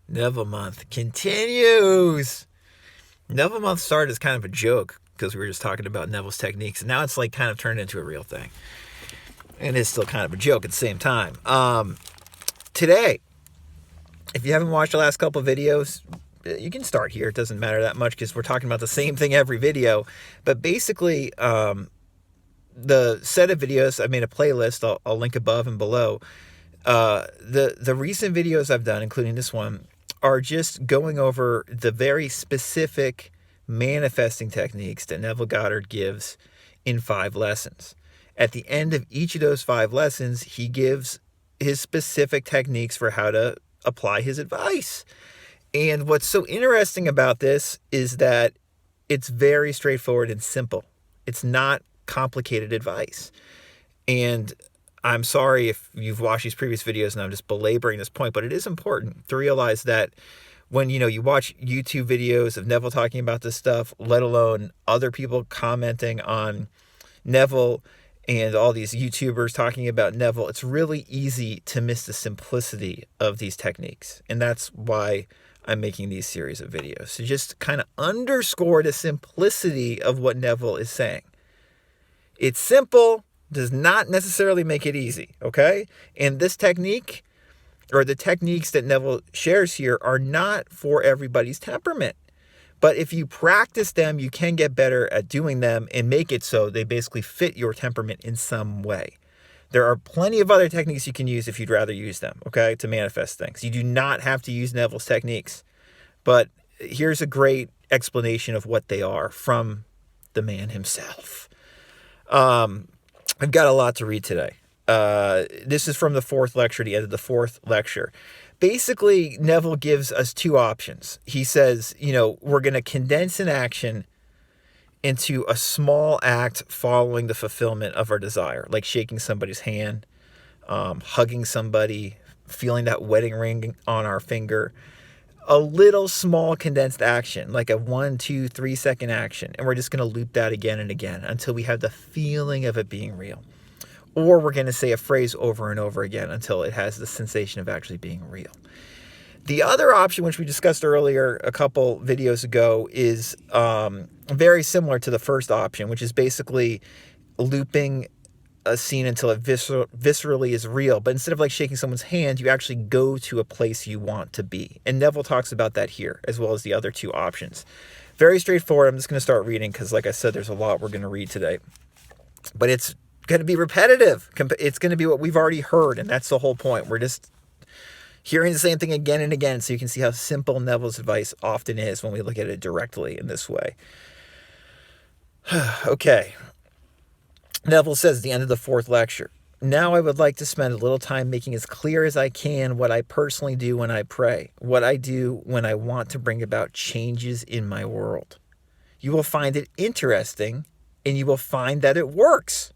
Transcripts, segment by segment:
Neville month continues. Neville month started as kind of a joke because we were just talking about Neville's techniques, and now it's like kind of turned into a real thing. And it's still kind of a joke at the same time. Today, if you haven't watched the last couple of videos, you can start here. It doesn't matter that much because we're talking about the same thing every video. But basically, the set of videos, I made a playlist. I'll link above and below. The recent videos I've done, including this one, are just going over the very specific manifesting techniques that Neville Goddard gives in 5 lessons. At the end of each of those 5 lessons, he gives his specific techniques for how to apply his advice. And what's so interesting about this is that it's very straightforward and simple. It's not complicated advice. And I'm sorry if you've watched these previous videos and I'm just belaboring this point, but it is important to realize that when, you watch YouTube videos of Neville talking about this stuff, let alone other people commenting on Neville and all these YouTubers talking about Neville, it's really easy to miss the simplicity of these techniques. And that's why I'm making these series of videos, to just kind of underscore the simplicity of what Neville is saying. It's simple, does not necessarily make it easy, okay? And this technique, or the techniques that Neville shares here, are not for everybody's temperament. But if you practice them, you can get better at doing them and make it so they basically fit your temperament in some way. There are plenty of other techniques you can use if you'd rather use them, okay, to manifest things. You do not have to use Neville's techniques. But here's a great explanation of what they are from the man himself. I've got a lot to read today. This is from the 4th lecture, the end of the 4th lecture. Basically, Neville gives us 2 options. He says, we're going to condense an action into a small act following the fulfillment of our desire, like shaking somebody's hand, hugging somebody, feeling that wedding ring on our finger. A little small condensed action, like a 1, 2, 3 second action. And we're just going to loop that again and again until we have the feeling of it being real. Or we're going to say a phrase over and over again until it has the sensation of actually being real. The other option, which we discussed earlier a couple videos ago, is very similar to the first option, which is basically looping a scene until it viscerally is real. But instead of like shaking someone's hand, you actually go to a place you want to be. And Neville talks about that here, as well as the other 2 options. Very straightforward. I'm just going to start reading because, like I said, there's a lot we're going to read today. But it's going to be repetitive. It's going to be what we've already heard, and that's the whole point. We're just hearing the same thing again and again, so you can see how simple Neville's advice often is when we look at it directly in this way. Okay. Neville says at the end of the 4th lecture, "Now I would like to spend a little time making as clear as I can what I personally do when I pray, what I do when I want to bring about changes in my world. You will find it interesting, and you will find that it works.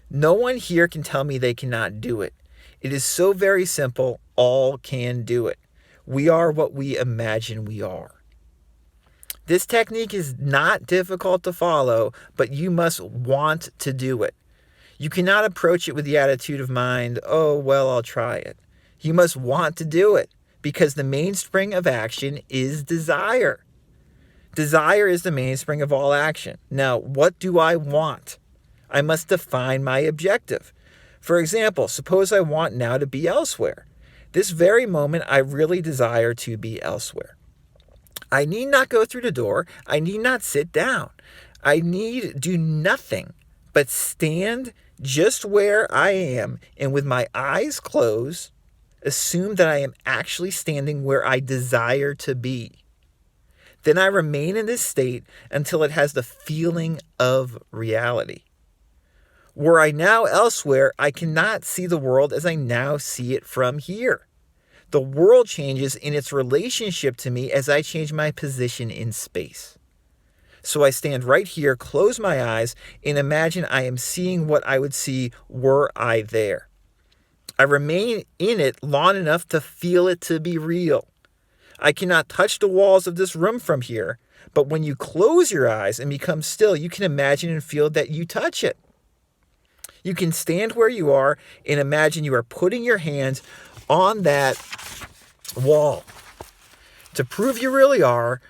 No one here can tell me they cannot do it. It is so very simple, all can do it. We are what we imagine we are. This technique is not difficult to follow, but you must want to do it. You cannot approach it with the attitude of mind, oh, well, I'll try it. You must want to do it, because the mainspring of action is desire. Desire is the mainspring of all action. Now, what do I want? I must define my objective. For example, suppose I want now to be elsewhere. This very moment, I really desire to be elsewhere. I need not go through the door. I need not sit down. I need do nothing but stand just where I am and with my eyes closed, assume that I am actually standing where I desire to be. Then I remain in this state until it has the feeling of reality. Were I now elsewhere, I cannot see the world as I now see it from here. The world changes in its relationship to me as I change my position in space. So I stand right here, close my eyes, and imagine I am seeing what I would see were I there. I remain in it long enough to feel it to be real. I cannot touch the walls of this room from here, but when you close your eyes and become still, you can imagine and feel that you touch it. You can stand where you are and imagine you are putting your hands on that wall. To prove you really are,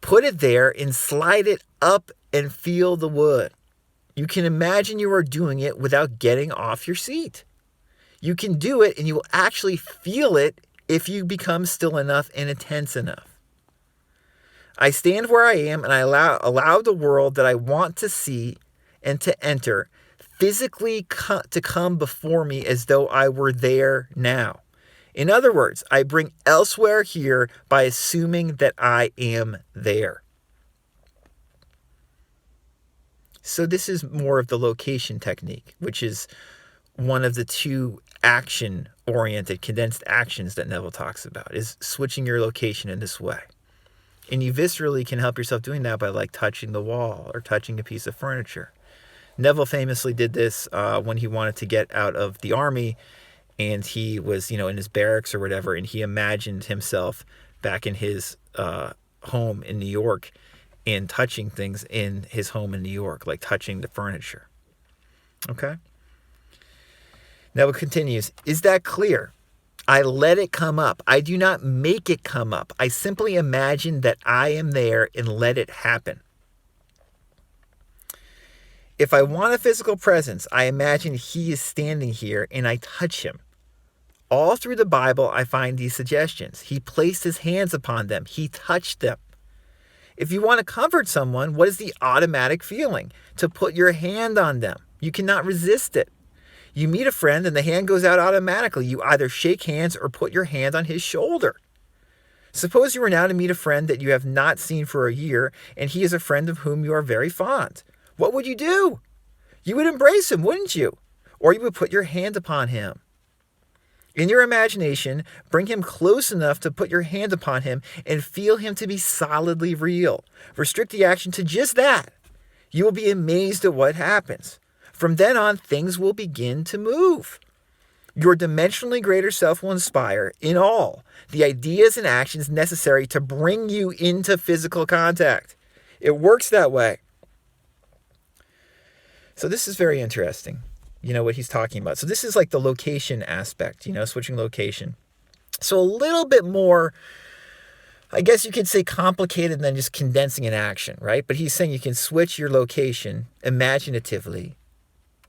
put it there and slide it up and feel the wood. You can imagine you are doing it without getting off your seat. You can do it and you will actually feel it if you become still enough and intense enough. I stand where I am and I allow the world that I want to see and to enter physically to come before me as though I were there now. In other words, I bring elsewhere here by assuming that I am there. So this is more of the location technique, which is one of the two action-oriented condensed actions that Neville talks about, is switching your location in this way. And you viscerally can help yourself doing that by like touching the wall or touching a piece of furniture. Neville famously did this when he wanted to get out of the army, and he was, in his barracks or whatever, and he imagined himself back in his home in New York and touching things in his home in New York, like touching the furniture. Okay? Neville continues, is that clear? I let it come up. I do not make it come up. I simply imagine that I am there and let it happen. If I want a physical presence, I imagine he is standing here and I touch him. All through the Bible, I find these suggestions. He placed his hands upon them. He touched them. If you want to comfort someone, what is the automatic feeling? To put your hand on them. You cannot resist it. You meet a friend and the hand goes out automatically. You either shake hands or put your hand on his shoulder. Suppose you were now to meet a friend that you have not seen for a year, and he is a friend of whom you are very fond. What would you do? You would embrace him, wouldn't you? Or you would put your hand upon him. In your imagination, bring him close enough to put your hand upon him and feel him to be solidly real. Restrict the action to just that. You will be amazed at what happens. From then on, things will begin to move. Your dimensionally greater self will inspire, in all, the ideas and actions necessary to bring you into physical contact. It works that way. So this is very interesting, what he's talking about. So this is like the location aspect, switching location. So a little bit more, I guess you could say, complicated than just condensing an action, right? But he's saying you can switch your location imaginatively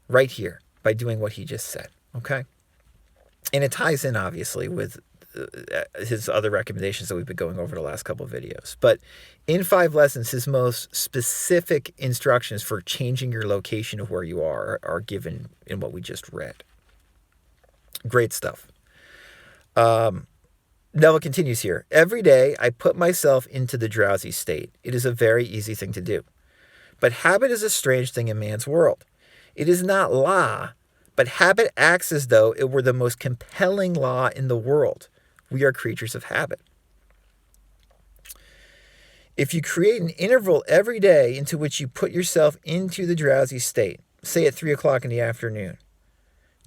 right here by doing what he just said, okay? And it ties in, obviously, with his other recommendations that we've been going over the last couple of videos. But in 5 lessons, his most specific instructions for changing your location of where you are given in what we just read. Great stuff. Neville continues here. Every day, I put myself into the drowsy state. It is a very easy thing to do. But habit is a strange thing in man's world. It is not law, but habit acts as though it were the most compelling law in the world. We are creatures of habit. If you create an interval every day into which you put yourself into the drowsy state, say at 3 o'clock in the afternoon,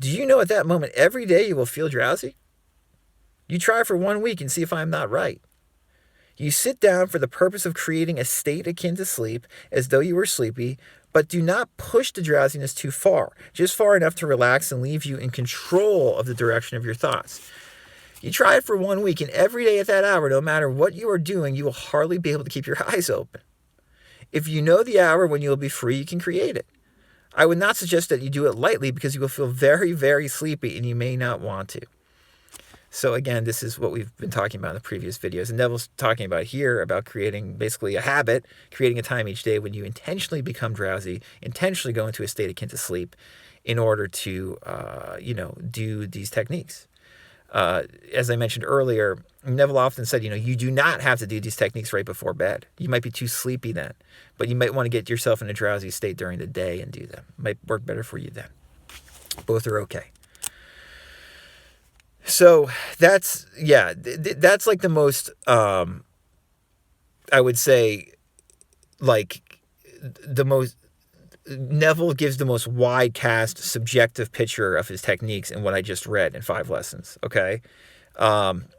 do you know at that moment every day you will feel drowsy? You try for 1 week and see if I'm not right. You sit down for the purpose of creating a state akin to sleep, as though you were sleepy, but do not push the drowsiness too far, just far enough to relax and leave you in control of the direction of your thoughts. You try it for 1 week, and every day at that hour, no matter what you are doing, you will hardly be able to keep your eyes open. If you know the hour when you will be free, you can create it. I would not suggest that you do it lightly because you will feel very, very sleepy and you may not want to. So again, this is what we've been talking about in the previous videos. And Neville's talking about here about creating basically a habit, creating a time each day when you intentionally become drowsy, intentionally go into a state akin to sleep in order to, do these techniques. As I mentioned earlier, Neville often said, you do not have to do these techniques right before bed. You might be too sleepy then, but you might want to get yourself in a drowsy state during the day and do them. It might work better for you then. Both are okay. So that's like the most, I would say, like the most, Neville gives the most wide cast subjective picture of his techniques in what I just read in 5 lessons. Okay.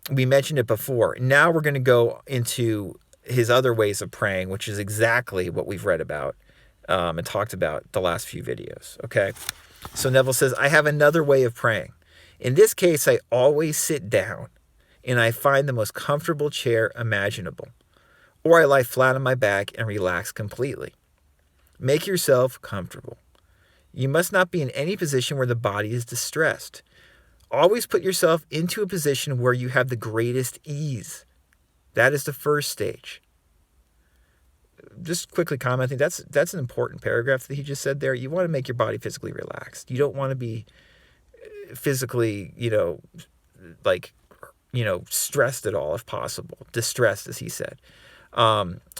We mentioned it before. Now we're going to go into his other ways of praying, which is exactly what we've read about, and talked about the last few videos. Okay. So Neville says, I have another way of praying. In this case, I always sit down and I find the most comfortable chair imaginable. Or I lie flat on my back and relax completely. Make yourself comfortable. You must not be in any position where the body is distressed. Always put yourself into a position where you have the greatest ease. That is the first stage. Just quickly commenting, that's an important paragraph that he just said there. You want to make your body physically relaxed. You don't want to be physically, stressed at all if possible. Distressed, as he said.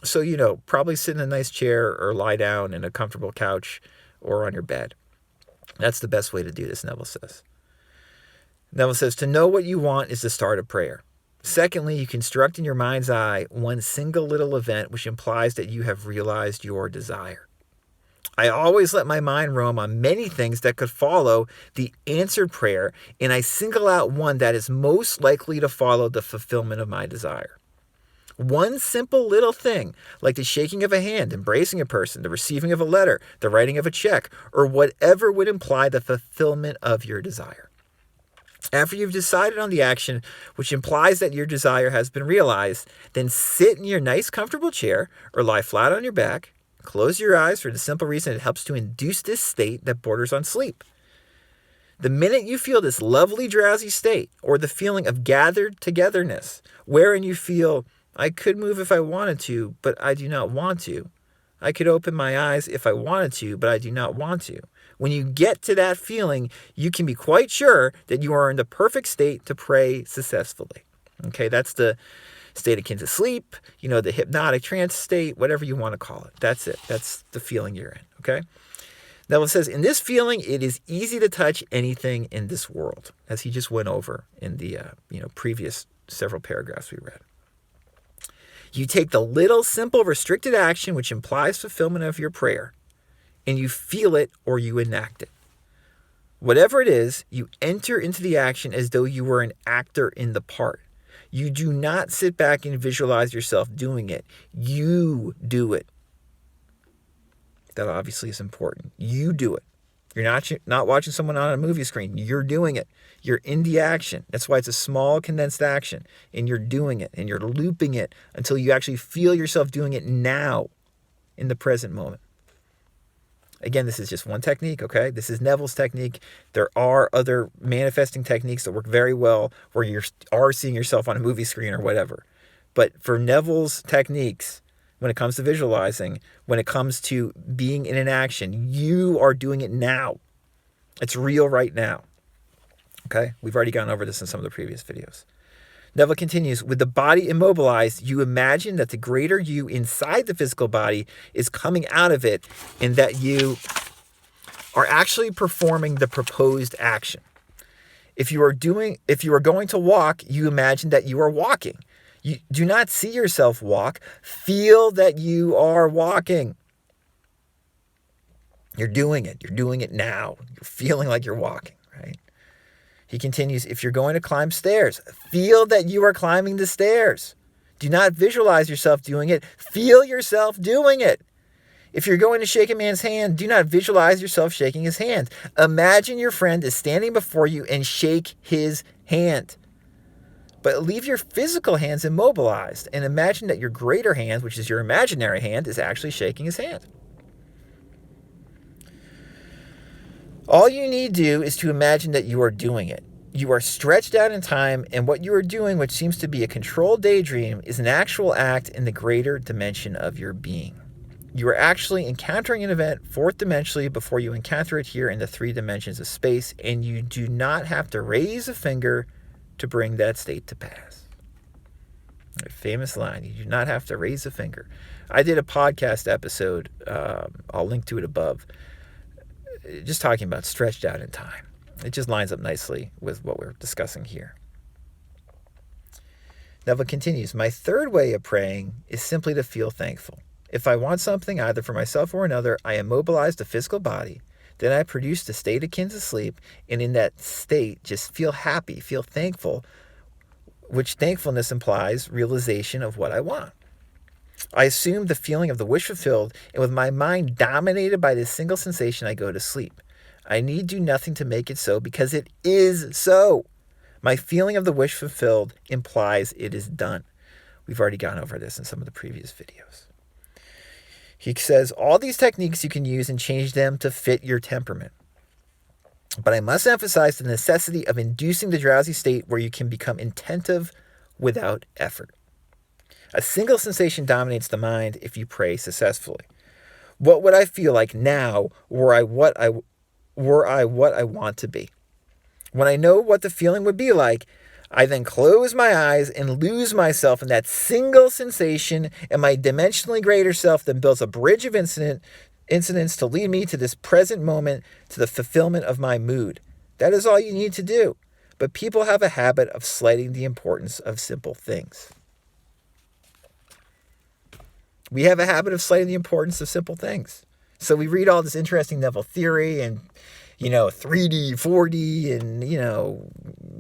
So, probably sit in a nice chair or lie down in a comfortable couch or on your bed. That's the best way to do this, Neville says. Neville says, to know what you want is the start of prayer. Secondly, you construct in your mind's eye one single little event which implies that you have realized your desire. I always let my mind roam on many things that could follow the answered prayer, and I single out one that is most likely to follow the fulfillment of my desire. One simple little thing, like the shaking of a hand, embracing a person, the receiving of a letter, the writing of a check, or whatever would imply the fulfillment of your desire. After you've decided on the action which implies that your desire has been realized, then sit in your nice comfortable chair or lie flat on your back. Close your eyes for the simple reason it helps to induce this state that borders on sleep. The minute you feel this lovely drowsy state or the feeling of gathered togetherness, wherein you feel, I could move if I wanted to, but I do not want to. I could open my eyes if I wanted to, but I do not want to. When you get to that feeling, you can be quite sure that you are in the perfect state to pray successfully. Okay, that's the state akin to sleep, the hypnotic trance state, whatever you want to call it. That's it. That's the feeling you're in, okay? Neville says, in this feeling, it is easy to touch anything in this world, as he just went over in the previous several paragraphs we read. You take the little, simple, restricted action which implies fulfillment of your prayer, and you feel it or you enact it. Whatever it is, you enter into the action as though you were an actor in the part. You do not sit back and visualize yourself doing it. You do it. That obviously is important. You do it. You're not watching someone on a movie screen. You're doing it. You're in the action. That's why it's a small, condensed action. And you're doing it. And you're looping it until you actually feel yourself doing it now in the present moment. Again, this is just one technique, okay? This is Neville's technique. There are other manifesting techniques that work very well where you are seeing yourself on a movie screen or whatever. But for Neville's techniques, when it comes to visualizing, when it comes to being in an action, you are doing it now. It's real right now. Okay? We've already gone over this in some of the previous videos. Neville continues, with the body immobilized, you imagine that the greater you inside the physical body is coming out of it and that you are actually performing the proposed action. If you are going to walk, you imagine that you are walking. You do not see yourself walk. Feel that you are walking. You're doing it. You're doing it now. You're feeling like you're walking, right? He continues, if you're going to climb stairs, feel that you are climbing the stairs. Do not visualize yourself doing it. Feel yourself doing it. If you're going to shake a man's hand, do not visualize yourself shaking his hand. Imagine your friend is standing before you and shake his hand. But leave your physical hands immobilized and imagine that your greater hand, which is your imaginary hand, is actually shaking his hand. All you need to do is to imagine that you are doing it. You are stretched out in time, and what you are doing, which seems to be a controlled daydream, is an actual act in the greater dimension of your being. You are actually encountering an event fourth dimensionally before you encounter it here in the 3 dimensions of space, and you do not have to raise a finger to bring that state to pass. A famous line, you do not have to raise a finger. I did a podcast episode, I'll link to it above, just talking about stretched out in time. It just lines up nicely with what we're discussing here. Neville continues, my third way of praying is simply to feel thankful. If I want something, either for myself or another, I immobilize the physical body. Then I produce the state akin to sleep, and in that state, just feel happy, feel thankful, which thankfulness implies realization of what I want. I assume the feeling of the wish fulfilled, and with my mind dominated by this single sensation, I go to sleep. I need do nothing to make it so because it is so. My feeling of the wish fulfilled implies it is done. We've already gone over this in some of the previous videos. He says, all these techniques you can use and change them to fit your temperament. But I must emphasize the necessity of inducing the drowsy state where you can become intentive without effort. A single sensation dominates the mind if you pray successfully. What would I feel like now were I what I want to be? When I know what the feeling would be like, I then close my eyes and lose myself in that single sensation, and my dimensionally greater self then builds a bridge of incidents to lead me to this present moment, to the fulfillment of my mood. That is all you need to do. But people have a habit of slighting the importance of simple things. We have a habit of slighting the importance of simple things. So we read all this interesting Neville theory and 3D, 4D, and,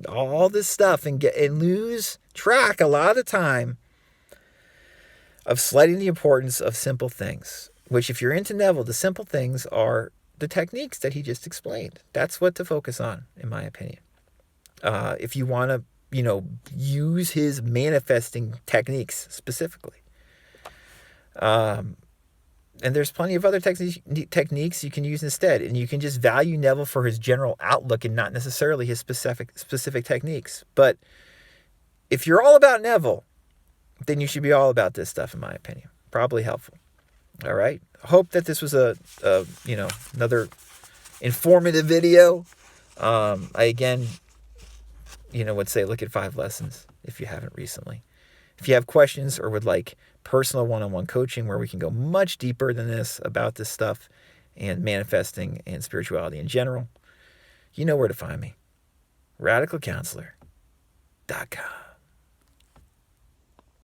all this stuff and lose track a lot of the time of slighting the importance of simple things, which if you're into Neville, the simple things are the techniques that he just explained. That's what to focus on, in my opinion. If you want to, use his manifesting techniques specifically. And there's plenty of other techniques you can use instead. And you can just value Neville for his general outlook and not necessarily his specific techniques. But if you're all about Neville, then you should be all about this stuff, in my opinion. Probably helpful. All right. Hope that this was another informative video. I again, would say look at 5 lessons if you haven't recently. If you have questions or would like personal one-on-one coaching where we can go much deeper than this about this stuff and manifesting and spirituality in general, you know where to find me. RadicalCounselor.com